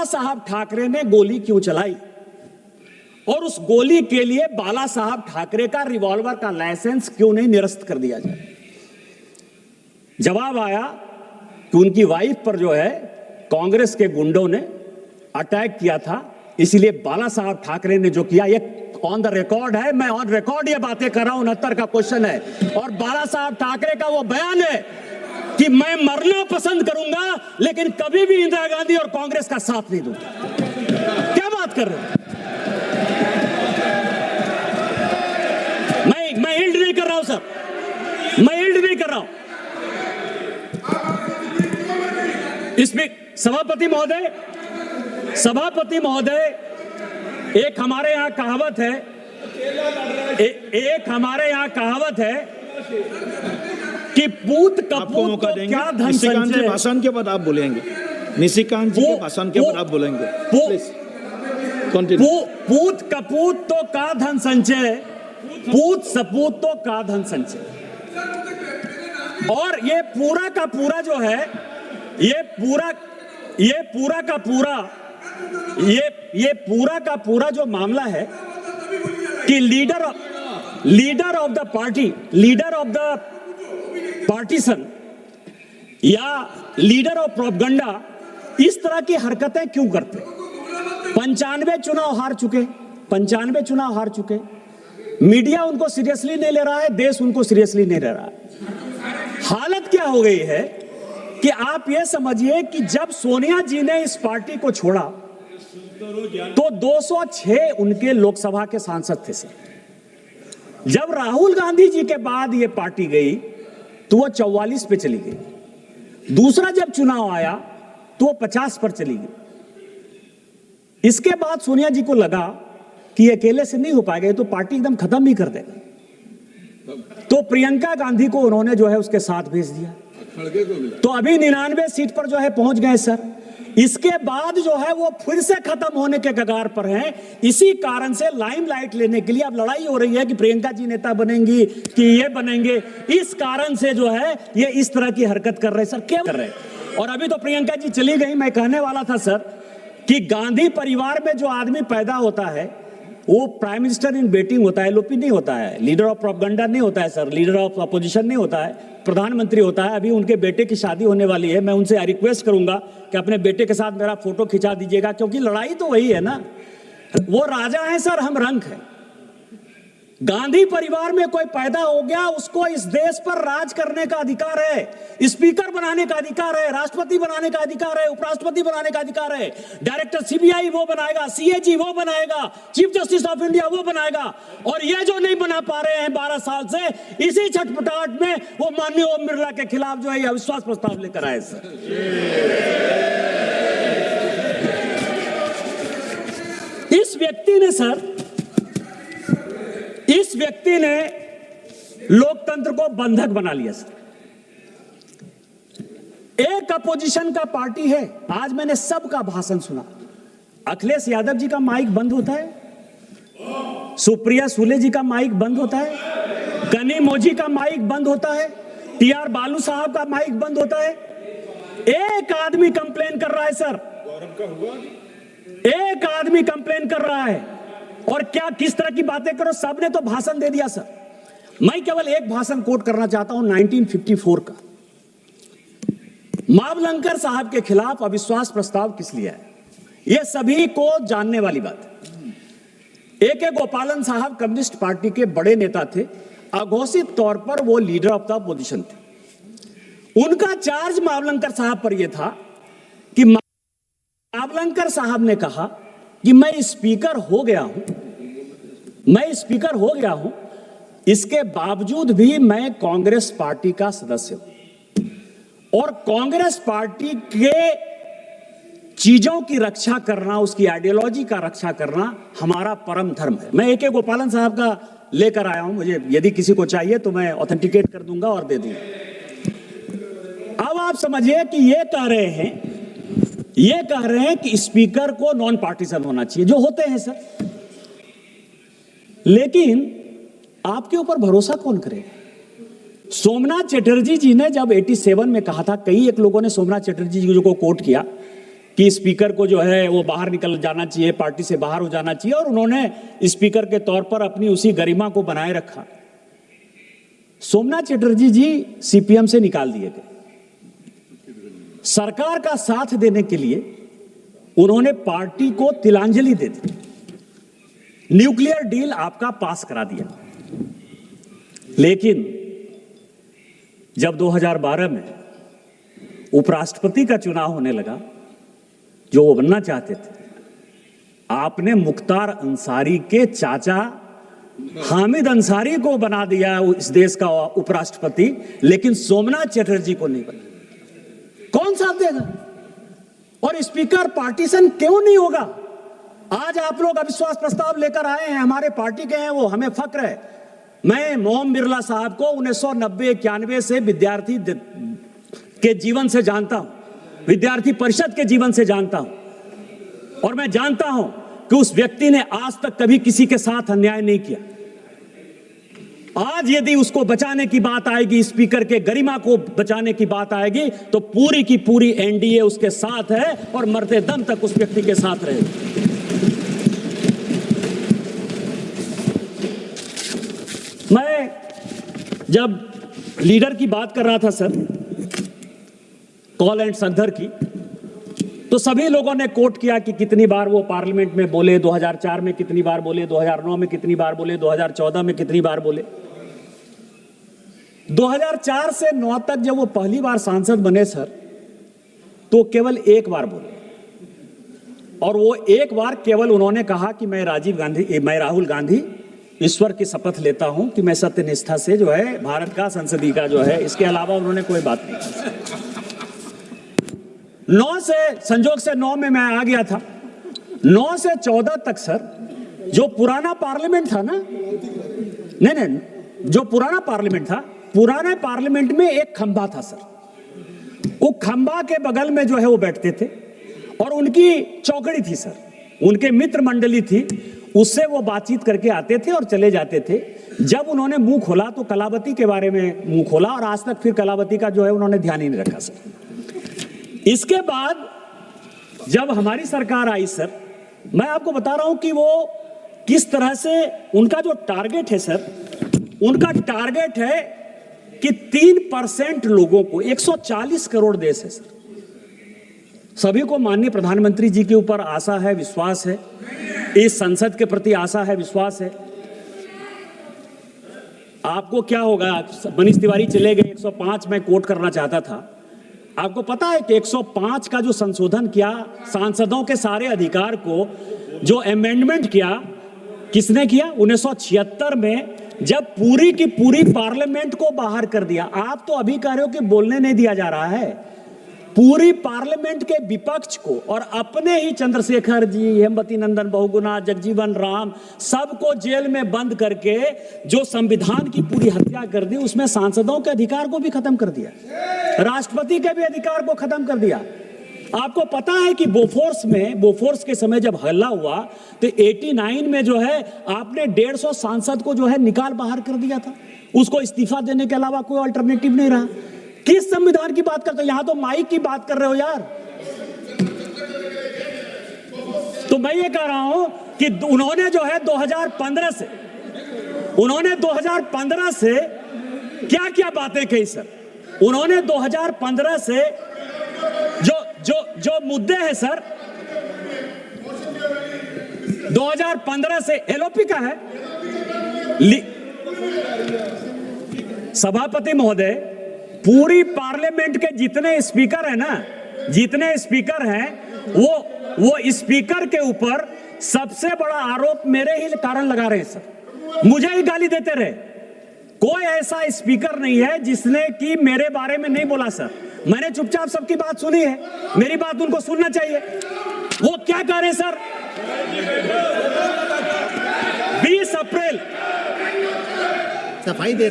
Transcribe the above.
साहब ठाकरे ने गोली क्यों चलाई और उस गोली के लिए बाला साहब ठाकरे का रिवॉल्वर का लाइसेंस क्यों नहीं निरस्त कर दिया जाए। जवाब आया कि उनकी वाइफ पर जो है कांग्रेस के गुंडों ने अटैक किया था, इसलिए बाला साहब ठाकरे ने जो किया, ये ऑन द रिकॉर्ड है, मैं ऑन रिकॉर्ड ये बातें कर रहा हूं, 69 का क्वेश्चन है और बाला साहब ठाकरे का वो बयान है कि मैं मरना पसंद करूंगा लेकिन कभी भी इंदिरा गांधी और कांग्रेस का साथ नहीं दूंगा। क्या बात कर रहे हैं? मैं हिल्ड नहीं कर रहा हूं सर, मैं हिल्ड नहीं कर रहा हूं। इसमें सभापति महोदय, एक हमारे यहां कहावत है, कि पूत कपूत तो क्या धन संचय। भाषण के बाद आप बोलेंगे, निशिकांत जी के भाषण के बाद आप बोलेंगे। पूत कपूत तो का धन संचय, पूत सपूत तो का धन संचय। और ये पूरा का पूरा जो है, ये पूरा का पूरा जो मामला है कि leader of the party, leader of the partition या लीडर ऑफ प्रोपगंडा इस तरह की हरकतें क्यों करते? 95 चुनाव हार चुके, मीडिया उनको सीरियसली नहीं ले रहा है, देश उनको सीरियसली नहीं ले रहा है। हालत क्या हो गई है कि आप ये समझिए कि जब सोनिया जी ने इस पार्टी को छोड़ा तो 206 उनके लोकसभा के सांसद थे सर। जब राहुल गांधी जी के बाद ये पार्टी गई तो वो 44 पे चली गई। दूसरा जब चुनाव आया तो वो 50 पर चली गई। इसके बाद सोनिया जी को लगा कि अकेले से नहीं हो पाएगा, तो पार्टी एकदम खत्म ही कर देगा, तो प्रियंका गांधी को उन्होंने जो है उसके साथ भेज दिया। तो अभी 99 सीट पर जो है पहुंच गए सर। इसके बाद जो है वो फिर से खत्म होने के कगार पर हैं। इसी कारण से लाइमलाइट लेने के लिए अब लड़ाई हो रही है कि प्रियंका जी नेता बनेंगी कि ये बनेंगे। इस कारण से जो है ये इस तरह की हरकत कर रहे सर। क्या कर रहे? और अभी तो प्रियंका जी चली गई। मैं कहने वाला था सर कि गांधी परिवार में जो आदमी पैदा होता है वो प्राइम मिनिस्टर इन वेटिंग होता है, एलओपी नहीं होता है, लीडर ऑफ प्रोपगंडा नहीं होता है सर, लीडर ऑफ अपोजिशन नहीं होता है, प्रधानमंत्री होता है। अभी उनके बेटे की शादी होने वाली है, मैं उनसे रिक्वेस्ट करूंगा कि अपने बेटे के साथ मेरा फोटो खिंचा दीजिएगा, क्योंकि लड़ाई तो वही है ना। वो राजा है सर, हम रंक हैं। गांधी परिवार में कोई पैदा हो गया, उसको इस देश पर राज करने का अधिकार है, स्पीकर बनाने का अधिकार है, राष्ट्रपति बनाने का अधिकार है, उपराष्ट्रपति बनाने का अधिकार है, डायरेक्टर सीबीआई वो बनाएगा, सीएजी वो बनाएगा, चीफ जस्टिस ऑफ इंडिया वो बनाएगा। और ये जो नहीं बना पा रहे हैं 12 साल से, इसी छटपटाहट में वो माननीय ओम बिरला के खिलाफ जो है अविश्वास प्रस्ताव लेकर आए सर। इस व्यक्ति ने लोकतंत्र को बंधक बना लिया सर। एक अपोजिशन का पार्टी है, आज मैंने सबका भाषण सुना। अखिलेश यादव जी का माइक बंद होता है, सुप्रिया सुले जी का माइक बंद होता है, गनी मोजी का माइक बंद होता है, टीआर बालू साहब का माइक बंद होता है। एक आदमी कंप्लेन कर रहा है सर, एक आदमी कंप्लेन कर रहा है। और क्या किस तरह की बातें करो, सबने तो भाषण दे दिया सर। मैं केवल एक भाषण कोट करना चाहता हूं 1954 का। मावलंकर साहब के खिलाफ अविश्वास प्रस्ताव किस लिए है, यह सभी को जानने वाली बात है। ए.के. गोपालन साहब कम्युनिस्ट पार्टी के बड़े नेता थे, अघोषित तौर पर वो लीडर ऑफ द अपोजिशन थे। उनका चार्ज मावलंकर साहब पर यह था कि मावलंकर साहब ने कहा कि मैं स्पीकर हो गया हूं, इसके बावजूद भी मैं कांग्रेस पार्टी का सदस्य हूं और कांग्रेस पार्टी के चीजों की रक्षा करना, उसकी आइडियोलॉजी का रक्षा करना हमारा परम धर्म है। मैं ए.के. गोपालन साहब का लेकर आया हूं, मुझे यदि किसी को चाहिए तो मैं ऑथेंटिकेट कर दूंगा और दे दूंगा। अब आप समझिए कि ये कह रहे हैं कि स्पीकर को नॉन पार्टीसन होना चाहिए, जो होते हैं सर। लेकिन आपके ऊपर भरोसा कौन करेगा? सोमनाथ चटर्जी जी ने जब 87 में कहा था, कई एक लोगों ने सोमनाथ चटर्जी जी को कोट किया कि स्पीकर को जो है वो बाहर निकल जाना चाहिए, पार्टी से बाहर हो जाना चाहिए, और उन्होंने स्पीकर के तौर पर अपनी उसी गरिमा को बनाए रखा। सोमनाथ चटर्जी जी सीपीएम से निकाल दिए गए। सरकार का साथ देने के लिए उन्होंने पार्टी को तिलांजलि दे दी, न्यूक्लियर डील आपका पास करा दिया। लेकिन जब 2012 में उपराष्ट्रपति का चुनाव होने लगा, जो वो बनना चाहते थे, आपने मुख्तार अंसारी के चाचा हामिद अंसारी को बना दिया इस देश का उपराष्ट्रपति, लेकिन सोमनाथ चटर्जी को नहीं बना। कौन साथ देगा? और स्पीकर पार्टीशन क्यों नहीं होगा? आज आप लोग अविश्वास प्रस्ताव लेकर आए हैं, हमारे पार्टी के हैं वो, हमें फक्र है। मैं मोहन बिरला साहब को 1990-91 से विद्यार्थी के जीवन से जानता हूं, विद्यार्थी परिषद के जीवन से जानता हूं, और मैं जानता हूं कि उस व्यक्ति ने आज तक कभी किसी के साथ अन्याय नहीं किया। आज यदि उसको बचाने की बात आएगी, स्पीकर के गरिमा को बचाने की बात आएगी, तो पूरी की पूरी एनडीए उसके साथ है और मरते दम तक उस व्यक्ति के साथ रहेगी। मैं जब लीडर की बात कर रहा था सर, कॉल एंड संदर की, तो सभी लोगों ने कोट किया कि कितनी बार वो पार्लियामेंट में बोले, 2004 में कितनी बार बोले, 2009 में कितनी बार बोले, 2014 में कितनी बार बोले। 2004 से 9 तक जब वो पहली बार सांसद बने सर, तो केवल एक बार बोले, और वो एक बार केवल उन्होंने कहा कि मैं राहुल गांधी ईश्वर की शपथ लेता हूं कि मैं सत्यनिष्ठा से जो है भारत का संसदीय का जो है, इसके अलावा उन्होंने कोई बात नहीं की। 9 से संजोग से 9 में मैं आ गया था। 9 से 14 तक सर, जो पुराना पार्लियामेंट था ना, नहीं, जो पुराना पार्लियामेंट था, पुराने पार्लियामेंट में एक खंबा था सर। वो खंबा के बगल में जो है वो बैठते थे, और उनकी चौकड़ी थी सर, उनके मित्र मंडली थी, उससे वो बातचीत करके आते थे और चले जाते थे। जब उन्होंने मुंह खोला तो कलावती के बारे में मुंह खोला, और आज तक फिर कलावती का जो है उन्होंने ध्यान ही नहीं रखा सर। इसके बाद जब हमारी सरकार आई सर, मैं आपको बता रहा हूं कि वो किस तरह से उनका जो टारगेट है सर, उनका टारगेट है कि 3% लोगों को, 140 करोड़ देश है सर, सभी को माननीय प्रधानमंत्री जी के ऊपर आशा है, विश्वास है, इस संसद के प्रति आशा है, विश्वास है। आपको क्या होगा, मनीष तिवारी चले गए, 105 में कोट करना चाहता था। आपको पता है कि 105 का जो संशोधन किया, सांसदों के सारे अधिकार को जो अमेंडमेंट किया, किसने किया? 1976 में, जब पूरी की पूरी पार्लियामेंट को बाहर कर दिया। आप तो अभी कह रहे हो कि बोलने नहीं दिया जा रहा है। पूरी पार्लियामेंट के विपक्ष को और अपने ही चंद्रशेखर जी, हेमवती नंदन बहुगुणा, जगजीवन राम, सबको जेल में बंद करके जो संविधान की पूरी हत्या कर दी, उसमें सांसदों के अधिकार को भी खत्म कर दिया, राष्ट्रपति के भी अधिकार को खत्म कर दिया। आपको पता है कि बोफोर्स के समय जब हल्ला हुआ तो 89 में जो है आपने 150 सांसद को जो है निकाल बाहर कर दिया था। उसको इस्तीफा देने के अलावा कोई अल्टरनेटिव नहीं रहा। किस संविधान की बात करते हो? यहां तो माइक की बात कर रहे हो यार। तो मैं ये कह रहा हूं कि उन्होंने जो है 2015 से क्या क्या बातें कही सर। उन्होंने 2015 से जो मुद्दे हैं सर, 2015 से एलओपी का है। सभापति महोदय, पूरी पार्लियामेंट के जितने स्पीकर हैं ना, जितने स्पीकर हैं, वो स्पीकर के ऊपर सबसे बड़ा आरोप मेरे ही कारण लगा रहे हैं सर। मुझे ही गाली देते रहे। कोई ऐसा स्पीकर नहीं है जिसने कि मेरे बारे में नहीं बोला सर। मैंने चुपचाप सबकी बात सुनी है, मेरी बात उनको सुनना चाहिए। वो क्या कह रहे हैं सर? 20 अप्रैल सफाई दे